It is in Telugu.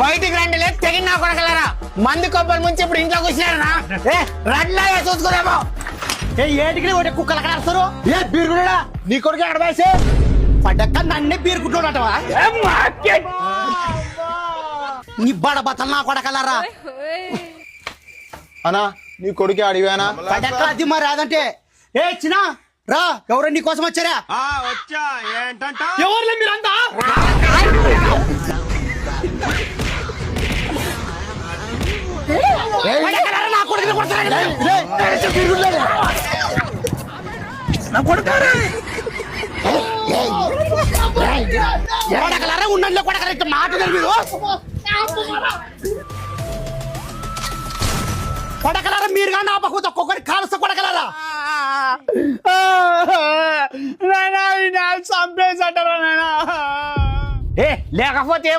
బయటికి రండి లేదు తెగిన నా కొడకలరా మంది కొబ్బరి ముంచి ఇప్పుడు ఇంట్లో కూర్చున్నారా రడ్లాగా చూసుకున్నామో ఏటికి ఒకటి కుక్కలు అక్కడ వస్తారు ఏ బీరుగుడా నీ కొడుకు ఎక్కడ వేసే పడ్డక్క నన్నే బీరుగుడ్డోడటవా నీ బడ బతలు నా కొడకలరా అనా నీ కొడుకే అడిగానా పడ్డక్క అది మరి రాదంటే ఏ చిన్న రా ఎవరు నీ కోసం వచ్చారా వచ్చా ఏంటంట ఎవరులే మీరంతా నా కొడుకుని కొడకలరా ఉండండి కొడకల ఇట్లా మాట మీరు కొడకలరా మీరు కానీ నా పక్కన ఒక్కొక్కరి కాలుస్తా కొడకలరా చంపేసంటారా నాయనా లేకపోతే